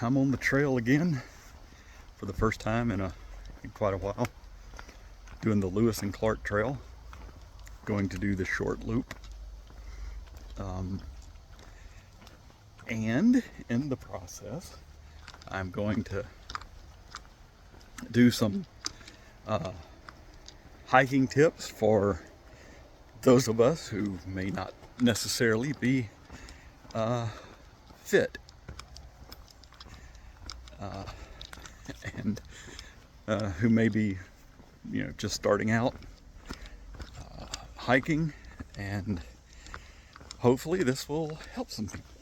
I'm on the trail again for the first time in quite a while, doing the Lewis and Clark Trail. Going to do the short loop, and in the process I'm going to do some hiking tips for those of us who may not necessarily be fit, and who may be, just starting out hiking, and hopefully this will help some people.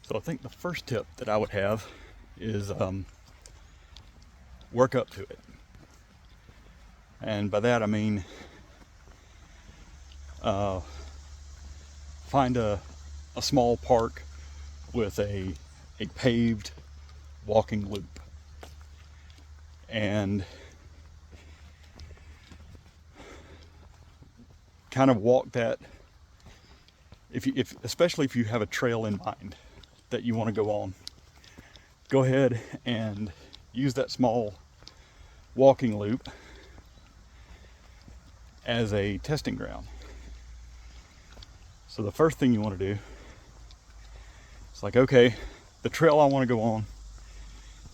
So I think the first tip that I would have is work up to it. And by that I mean find a small park with a paved walking loop, and kind of walk that. Especially if you have a trail in mind that you want to go on, go ahead and use that small walking loop as a testing ground. So the first thing you want to do is okay, the trail I want to go on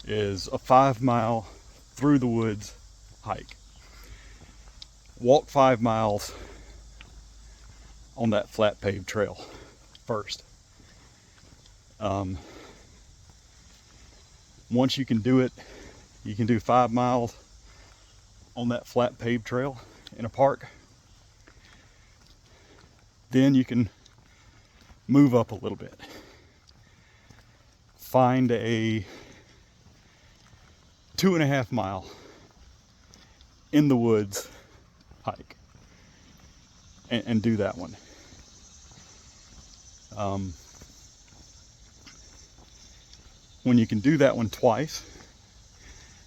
is a 5-mile through the woods hike. Walk 5 miles on that flat paved trail first. Once you can do it, you can do 5 miles on that flat paved trail in a park. Then you can move up a little bit. Find a 2.5 mile in the woods hike and do that one. When you can do that one twice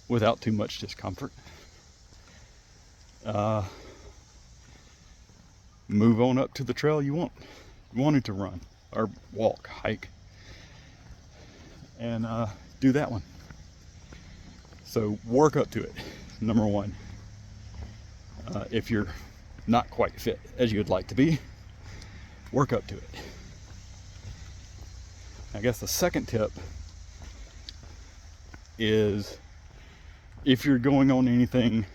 without too much discomfort, move on up to the trail you wanted to run or walk, hike, and do that one. So work up to it, number one. If you're not quite fit as you'd like to be, work up to it. I guess the second tip is, if you're going on anything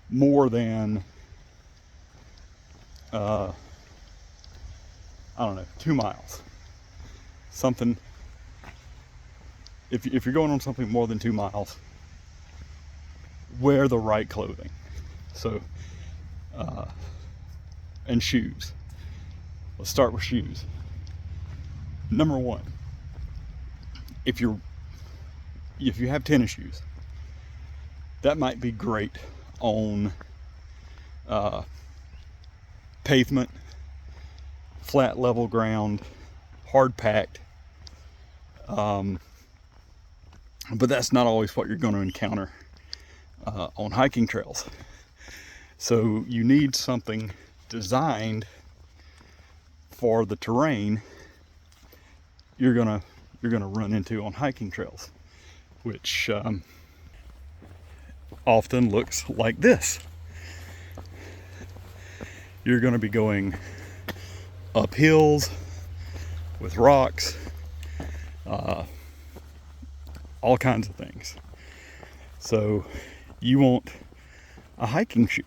more than 2 miles, something, if you're going on something more than 2 miles, wear the right clothing. So and shoes. Let's start with shoes. Number one, if you have tennis shoes, that might be great on pavement, flat level ground, hard packed, but that's not always what you're going to encounter on hiking trails. So you need something designed for the terrain you're gonna run into on hiking trails, which often looks like this. You're going to be going up hills with rocks, all kinds of things. So you want a hiking shoe,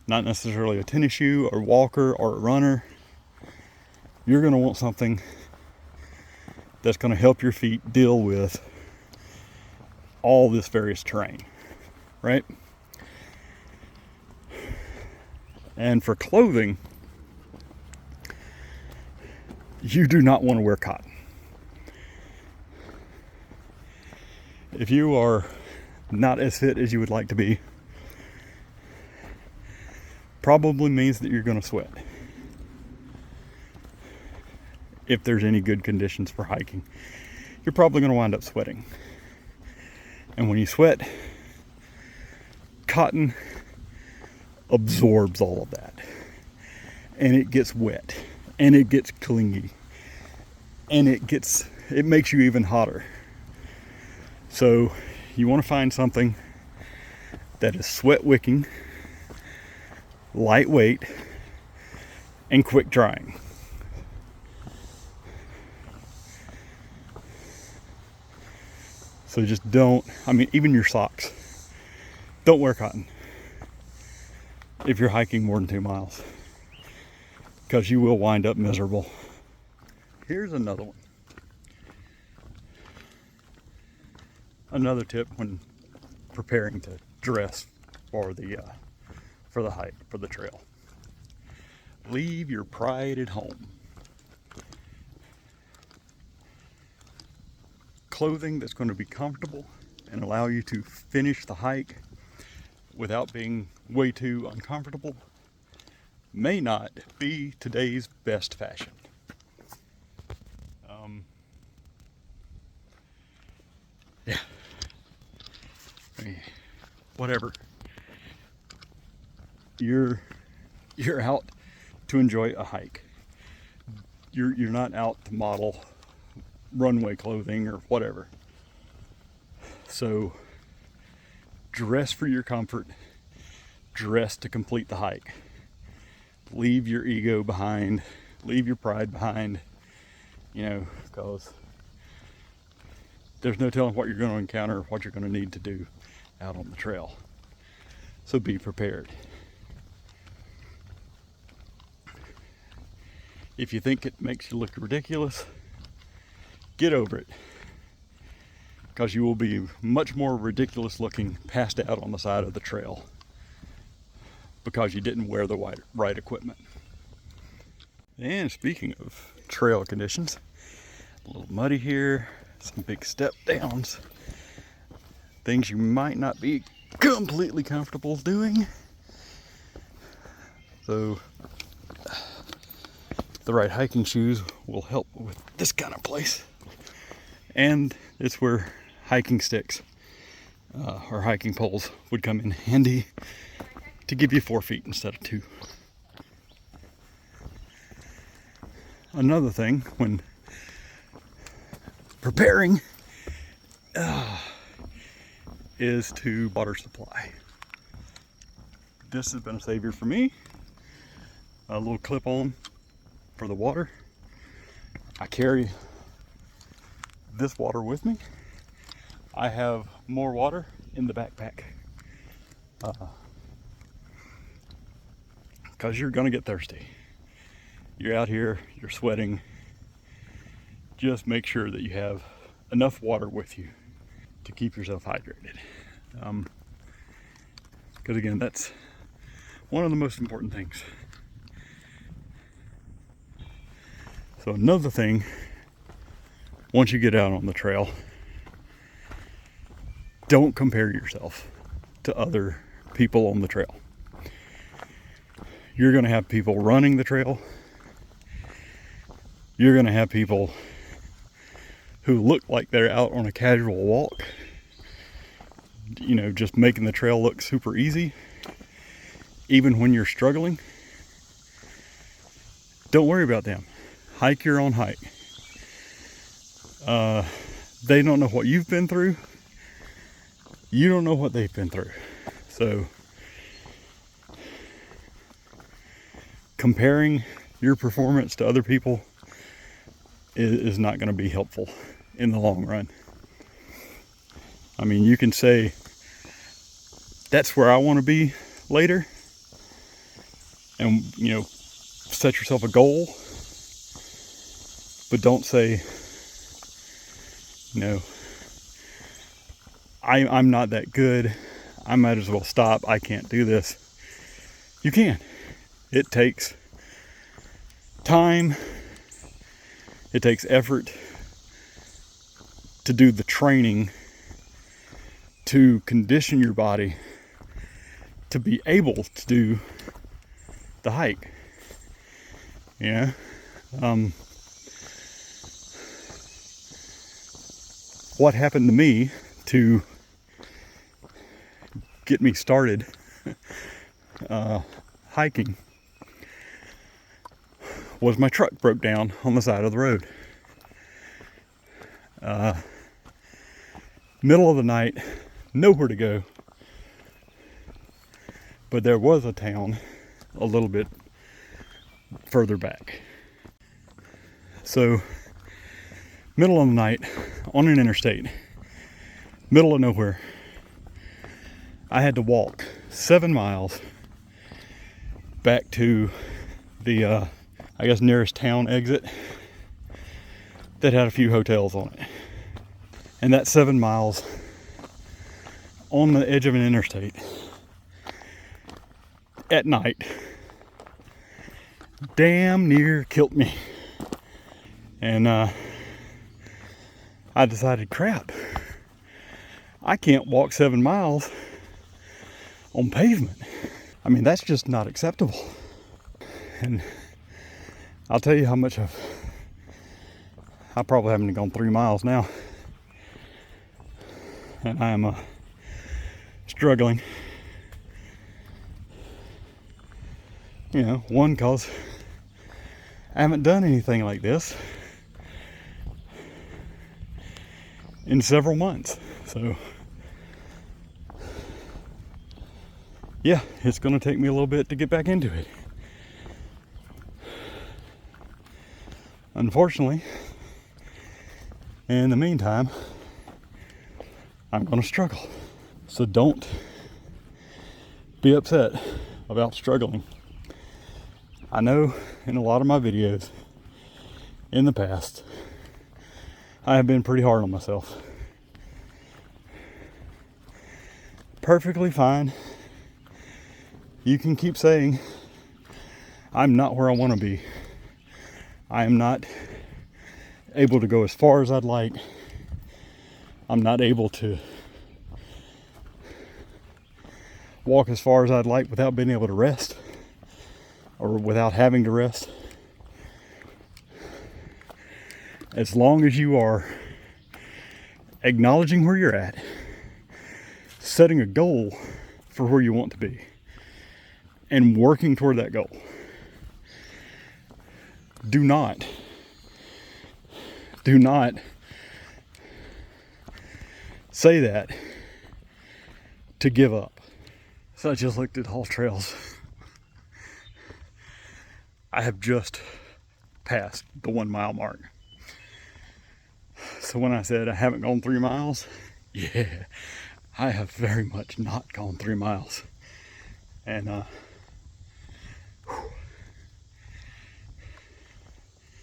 not necessarily a tennis shoe or walker or a runner. You're going to want something that's going to help your feet deal with all this various terrain, right? And for clothing, you do not want to wear cotton. If you are not as fit as you would like to be, probably means that you're going to sweat. If there's any good conditions for hiking, you're probably going to wind up sweating. And when you sweat, cotton absorbs all of that, and it gets wet, and it gets clingy, and it makes you even hotter. So you want to find something that is sweat wicking, lightweight, and quick drying. So just don't, even your socks, don't wear cotton if you're hiking more than 2 miles, because you will wind up miserable. Here's another one. Another tip when preparing to dress for the hike, for the trail. Leave your pride at home. Clothing that's going to be comfortable and allow you to finish the hike without being way too uncomfortable may not be today's best fashion. Yeah. Whatever. You're out to enjoy a hike. You're not out to model runway clothing or whatever. So dress for your comfort, dress to complete the hike. Leave your ego behind, leave your pride behind, because there's no telling what you're going to encounter, what you're going to need to do out on the trail. So be prepared. If you think it makes you look ridiculous, get over it, because you will be much more ridiculous looking passed out on the side of the trail because you didn't wear the right equipment. And speaking of trail conditions, a little muddy here, some big step downs, things you might not be completely comfortable doing. So the right hiking shoes will help with this kind of place. And it's where hiking sticks or hiking poles would come in handy to give you 4 feet instead of 2. Another thing when preparing is to water supply. This has been a savior for me. A little clip on for the water. I carry this water with me. I have more water in the backpack because you're gonna get thirsty. You're out here, you're sweating. Just make sure that you have enough water with you to keep yourself hydrated. Because again, that's one of the most important things. So another thing, once you get out on the trail, don't compare yourself to other people on the trail. You're going to have people running the trail. You're going to have people who look like they're out on a casual walk, just making the trail look super easy, even when you're struggling. Don't worry about them. Hike your own hike. They don't know what you've been through. You don't know what they've been through. So comparing your performance to other people is not going to be helpful in the long run. You can say, that's where I want to be later, and set yourself a goal, but don't say, I'm not that good, I might as well stop, I can't do this. You can. It takes time, it takes effort to do the training to condition your body to be able to do the hike. What happened to me to get me started hiking was my truck broke down on the side of the road. Middle of the night, nowhere to go. But there was a town a little bit further back. So, middle of the night, on an interstate, middle of nowhere, I had to walk 7 miles back to the, I guess, nearest town exit that had a few hotels on it. And that 7 miles on the edge of an interstate at night damn near killed me. And I decided, crap, I can't walk 7 miles on pavement. I mean, that's just not acceptable. And I'll tell you how much I probably haven't gone 3 miles now. And I am struggling. You know, one, cause I haven't done anything like this in several months. So yeah, it's gonna take me a little bit to get back into it. Unfortunately, in the meantime, I'm gonna struggle. So don't be upset about struggling. I know in a lot of my videos in the past, I have been pretty hard on myself. Perfectly fine. You can keep saying, I'm not where I want to be. I am not able to go as far as I'd like. I'm not able to walk as far as I'd like without being able to rest, or without having to rest. As long as you are acknowledging where you're at, setting a goal for where you want to be, and working toward that goal. Do not say that to give up. So I just looked at Haul Trails. I have just passed the 1 mile mark. So when I said I haven't gone 3 miles, yeah, I have very much not gone 3 miles. And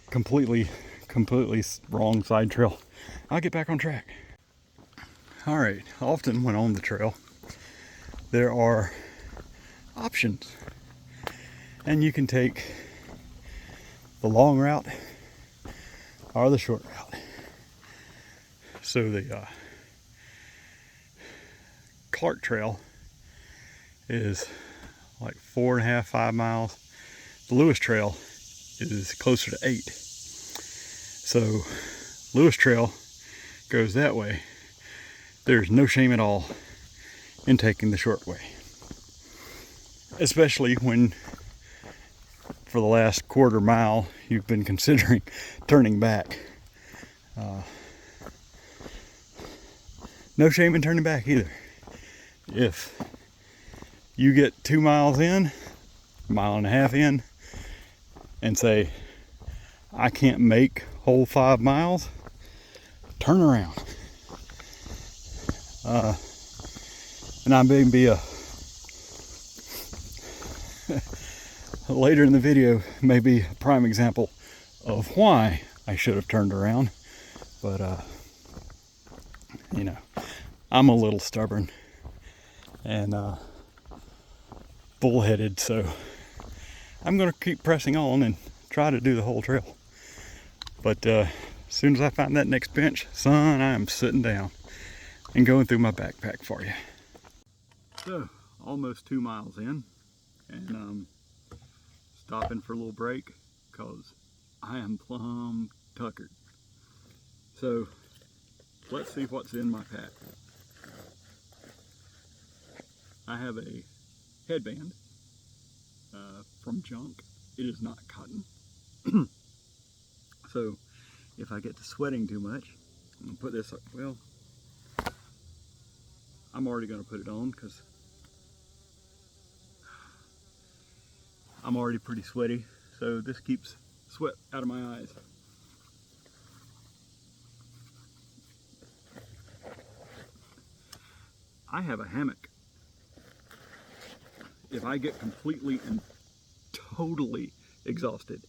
completely wrong side trail. I'll get back on track. All right, often when on the trail, there are options. And you can take the long route or the short route. So the Clark Trail is like 4.5, 5 miles. The Lewis Trail is closer to 8. So Lewis Trail goes that way. There's no shame at all in taking the short way. Especially when for the last quarter mile you've been considering turning back. No shame in turning back either. If you get 2 miles in, 1.5 miles in, and say, I can't make whole 5 miles, turn around. And I may be later in the video, maybe a prime example of why I should have turned around. But, you know, I'm a little stubborn and bullheaded, so I'm going to keep pressing on and try to do the whole trail. But as soon as I find that next bench, son, I am sitting down and going through my backpack for you. So, almost 2 miles in, and stopping for a little break because I am plumb tuckered. So, let's see what's in my pack. I have a headband from Junk. It is not cotton. So if I get to sweating too much, I'm gonna put this, well, I'm already gonna put it on because I'm already pretty sweaty, so this keeps sweat out of my eyes. I have a hammock. If I get completely and totally exhausted,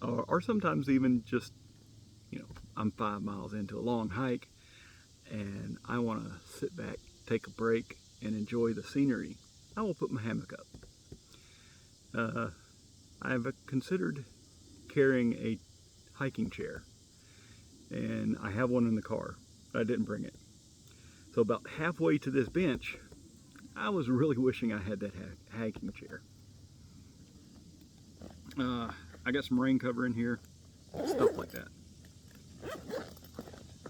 or sometimes even just, you know, I'm 5 miles into a long hike and I want to sit back, take a break, and enjoy the scenery, I will put my hammock up. I've considered carrying a hiking chair, and I have one in the car, but I didn't bring it. So about halfway to this bench, I was really wishing I had that hiking chair. I got some rain cover in here, stuff like that.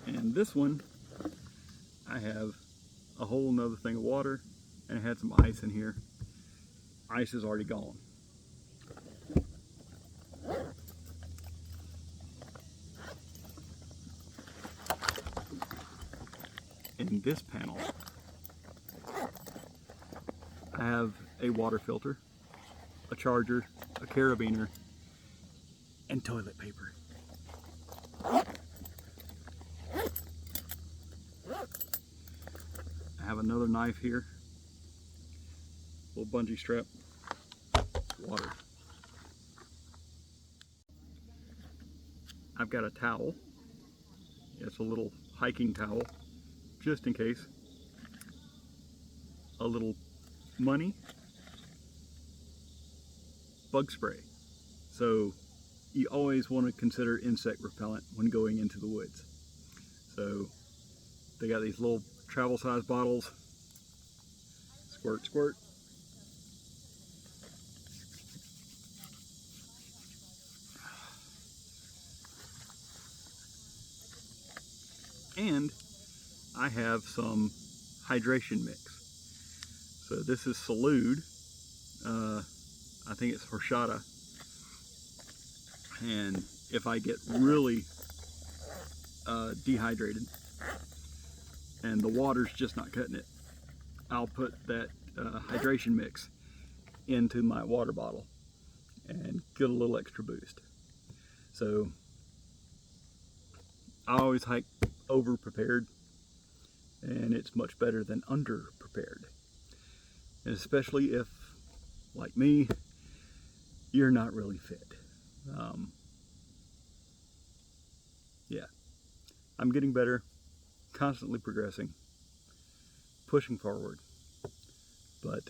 And this one, I have a whole nother thing of water, and I had some ice in here. Ice is already gone. In this panel, I have a water filter, a charger, a carabiner, and toilet paper. I have another knife here, little bungee strap, water. I've got a towel. It's a little hiking towel, just in case. A little money, bug spray. So you always want to consider insect repellent when going into the woods. So they got these little travel size bottles. Squirt, squirt. And I have some hydration mix. So this is Salud. I think it's horchata. And if I get really dehydrated and the water's just not cutting it, I'll put that hydration mix into my water bottle and get a little extra boost. So I always hike over prepared, and it's much better than under prepared. And especially if, like me, you're not really fit. Yeah, I'm getting better, constantly progressing, pushing forward, but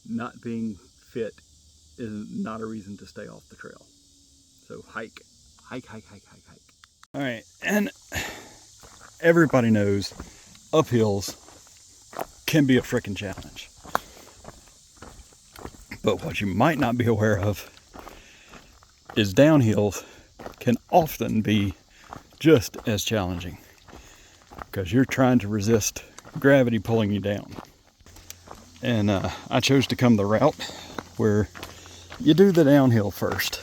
not being fit is not a reason to stay off the trail. So hike, hike, hike, hike, hike, hike. All right, and everybody knows uphills can be a frickin' challenge. But what you might not be aware of is downhills can often be just as challenging because you're trying to resist gravity pulling you down. And I chose to come the route where you do the downhill first.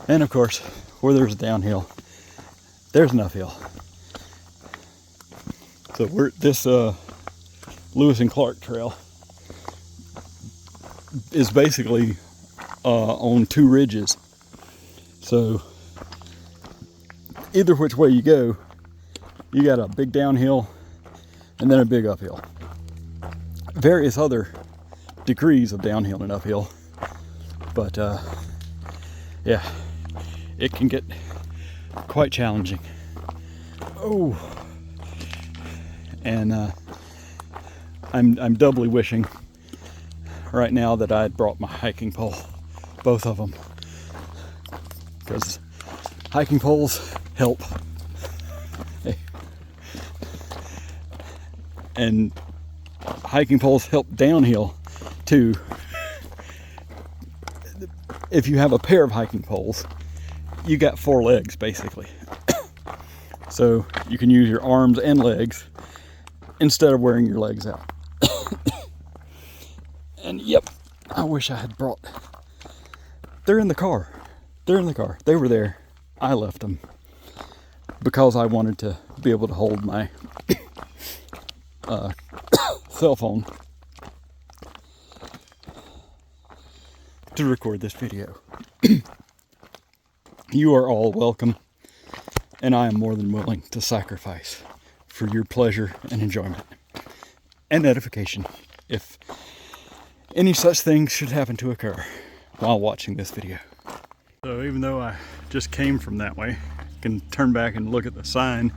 And of course, where there's a downhill, there's an uphill. So this Lewis and Clark trail is basically on 2 ridges. So either which way you go, you got a big downhill and then a big uphill. Various other degrees of downhill and uphill, but yeah, it can get quite challenging. Oh, and I'm doubly wishing right now that I had brought my hiking pole, both of them, because hiking poles help. And hiking poles help downhill too. If you have a pair of hiking poles, you got 4 legs basically. So you can use your arms and legs instead of wearing your legs out. And yep, I wish I had brought, they're in the car. They're in the car. They were there. I left them because I wanted to be able to hold my cell phone to record this video. You are all welcome, and I am more than willing to sacrifice for your pleasure and enjoyment and edification if any such things should happen to occur while watching this video. So even though I just came from that way, I can turn back and look at the sign,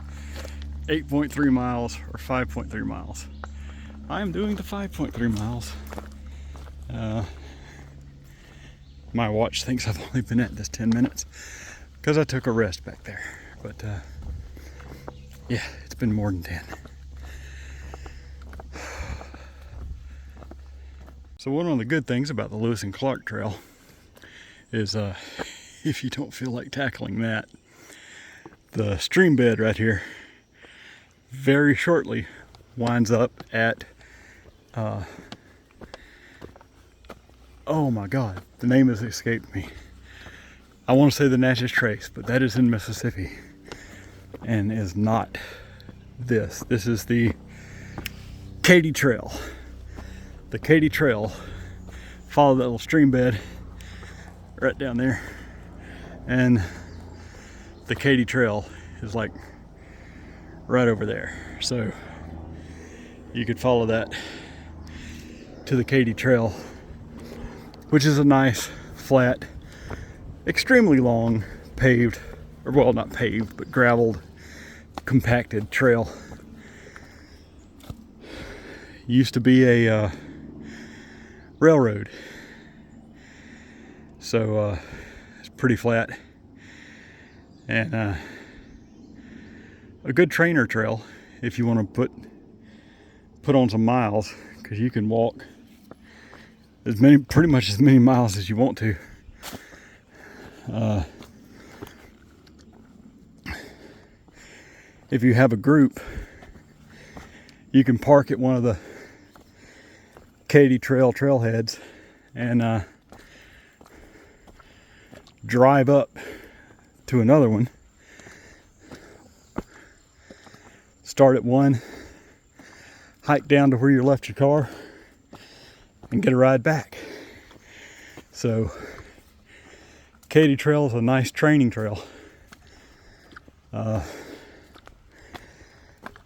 8.3 miles or 5.3 miles. I am doing the 5.3 miles. My watch thinks I've only been at this 10 minutes because I took a rest back there. But yeah, it's been more than 10. So one of the good things about the Lewis and Clark Trail is if you don't feel like tackling that, the stream bed right here very shortly winds up at oh my god, the name has escaped me. I want to say the Natchez Trace, but that is in Mississippi and is not this. This is the Katy Trail. The Katy Trail, follow that little stream bed right down there, and the Katy Trail is like right over there. So you could follow that to the Katy Trail, which is a nice, flat, extremely long, paved, or well, not paved, but graveled, compacted trail. Used to be a railroad, so it's pretty flat, and a good trainer trail if you want to put on some miles, because you can walk pretty much as many miles as you want to. If you have a group, you can park at one of the Katy Trail trailheads and drive up to another one. Start at one, hike down to where you left your car, and get a ride back. So Katy Trail is a nice training trail,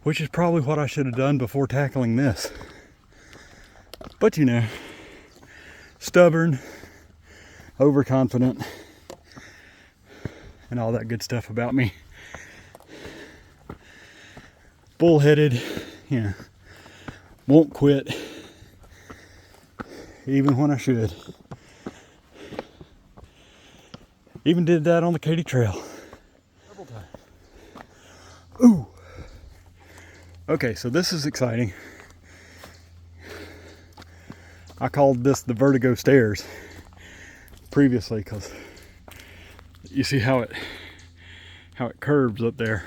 which is probably what I should have done before tackling this. But you know, stubborn, overconfident, and all that good stuff about me. Bullheaded, you know, won't quit, even when I should. Even did that on the Katy Trail. Ooh. Okay, so this is exciting. I called this the Vertigo Stairs previously because you see how it curves up there.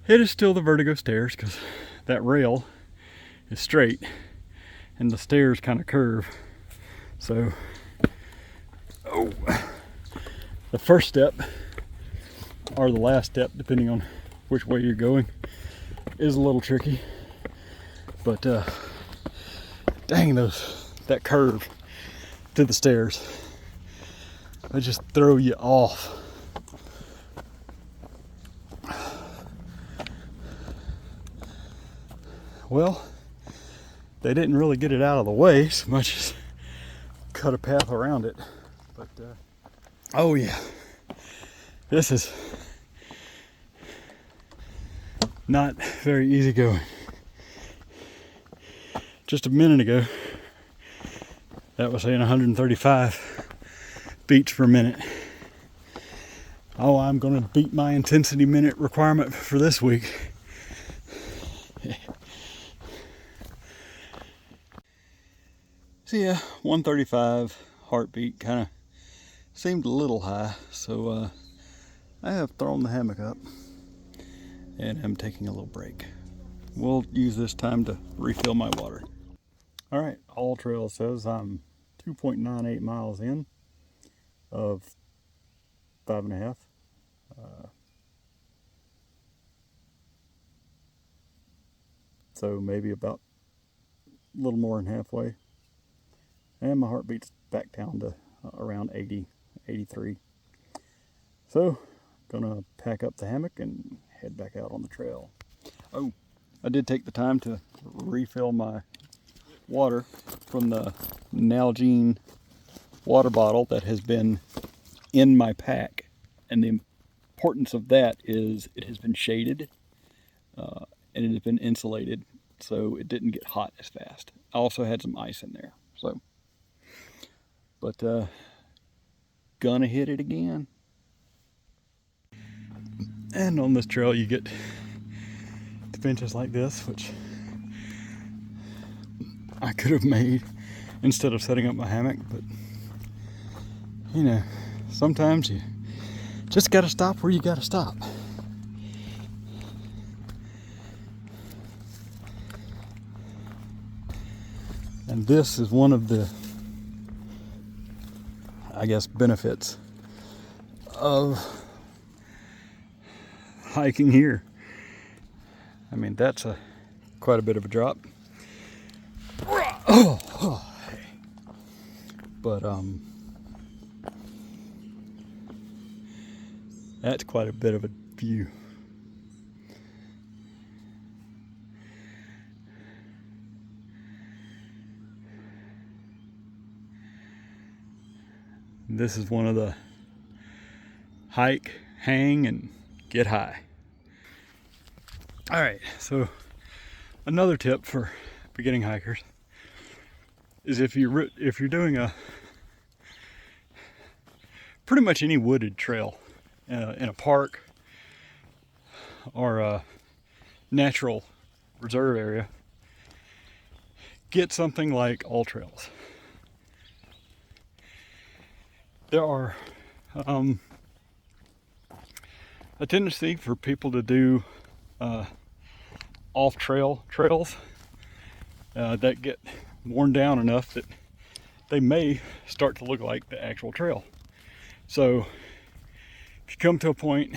It is still the Vertigo Stairs because that rail is straight and the stairs kind of curve. So, the first step, or the last step, depending on which way you're going, is a little tricky. But dang, that curve to the stairs, they just throw you off. Well, they didn't really get it out of the way so much as cut a path around it. But oh yeah, this is not very easy going. Just a minute ago, that was saying 135 beats per minute. Oh, I'm going to beat my intensity minute requirement for this week. So yeah, 135 heartbeat kind of seemed a little high, so I have thrown the hammock up and I'm taking a little break. We'll use this time to refill my water. All right, All Trail says I'm 2.98 miles in. of 5.5. So maybe about a little more than halfway. And my heartbeat's back down to around 80, 83. So, gonna pack up the hammock and head back out on the trail. Oh, I did take the time to refill my water from the Nalgene water bottle that has been in my pack. And the importance of that is it has been shaded and it has been insulated so it didn't get hot as fast. I also had some ice in there. So, but gonna hit it again. And on this trail you get to benches like this, which I could have made instead of setting up my hammock, but you know, sometimes you just gotta stop where you gotta stop. And this is one of the, I guess, benefits of hiking here. I mean, that's quite a bit of a drop. But that's quite a bit of a view. This is one of the hike, hang, and get high. All right, so another tip for beginning hikers is if you're doing a pretty much any wooded trail in a park or a natural reserve area, get something like All Trails. There are a tendency for people to do off-trail trails that get worn down enough that they may start to look like the actual trail. So if you come to a point,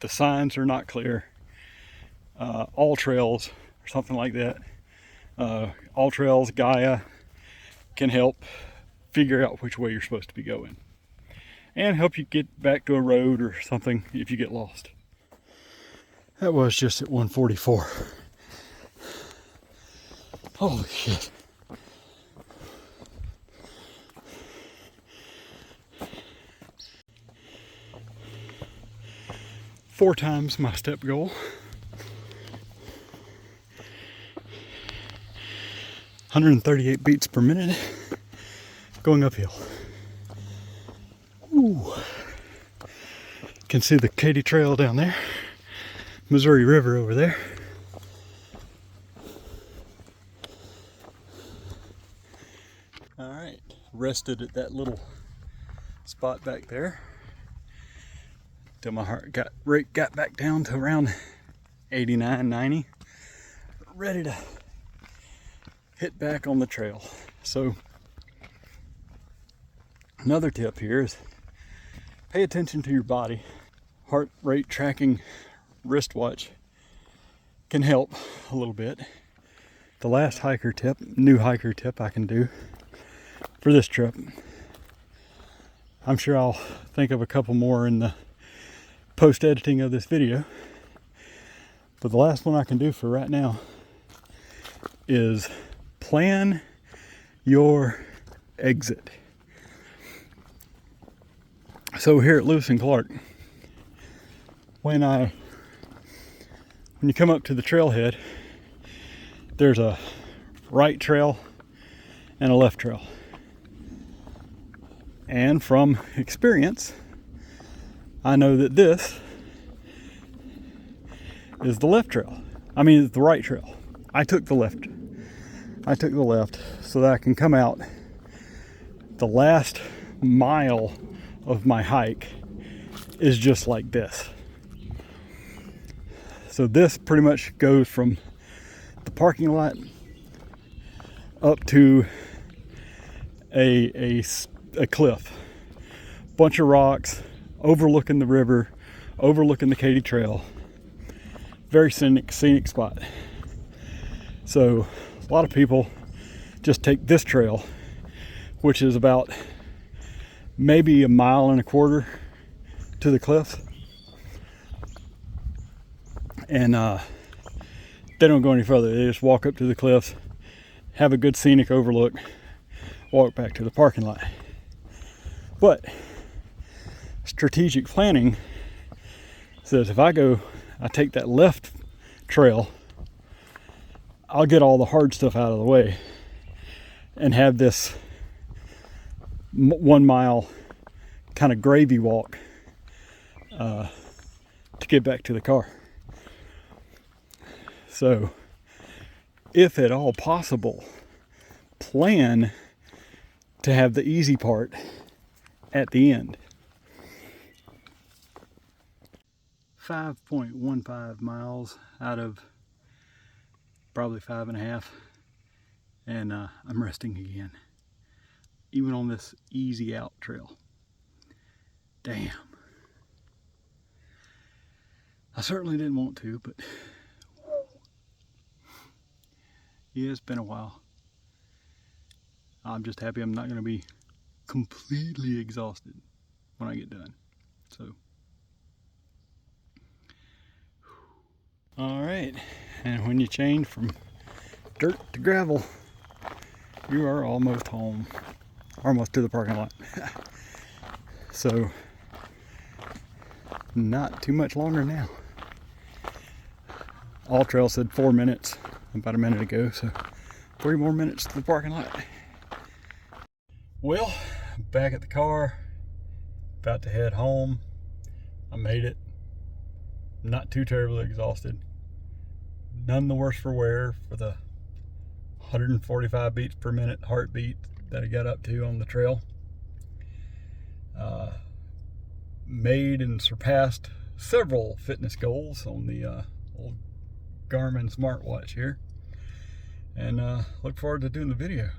the signs are not clear, All Trails or something like that, All Trails Gaia can help figure out which way you're supposed to be going and help you get back to a road or something if you get lost. That was just at 144. Holy shit. Four times my step goal. 138 beats per minute going uphill. Ooh. Can see the Katy Trail down there. Missouri River over there. All right, rested at that little spot back there till my heart rate got back down to around 89, 90. Ready to hit back on the trail. So another tip here is pay attention to your body. Heart rate tracking wristwatch can help a little bit. The last new hiker tip I can do for this trip. I'm sure I'll think of a couple more in the post editing of this video. But the last one I can do for right now is plan your exit. So here at Lewis and Clark, when you come up to the trailhead, there's a right trail and a left trail. And from experience, I know that this is the left trail. I mean, it's the right trail. I took the left so that I can come out. The last mile of my hike is just like this. So this pretty much goes from the parking lot up to a cliff bunch of rocks, overlooking the river, overlooking the Katy Trail. Very scenic spot. So a lot of people just take this trail, which is about maybe 1.25 miles to the cliffs, and they don't go any further. They just walk up to the cliffs, have a good scenic overlook, walk back to the parking lot. But strategic planning says if I take that left trail, I'll get all the hard stuff out of the way and have this 1 mile kind of gravy walk to get back to the car. So if at all possible, plan to have the easy part at the end. 5.15 miles out of probably 5.5, and I'm resting again, even on this easy out trail. Damn. I certainly didn't want to, but yeah, it's been a while. I'm just happy I'm not going to be completely exhausted when I get done. So, all right, and when you change from dirt to gravel, you are almost home, almost to the parking lot. So, not too much longer now. All Trail said 4 minutes about a minute ago, so 3 more minutes to the parking lot. Well, back at the car, about to head home. I made it. Not too terribly exhausted. None the worse for wear for the 145 beats per minute heartbeat that I got up to on the trail. Made and surpassed several fitness goals on the old Garmin smartwatch here, and look forward to doing the video.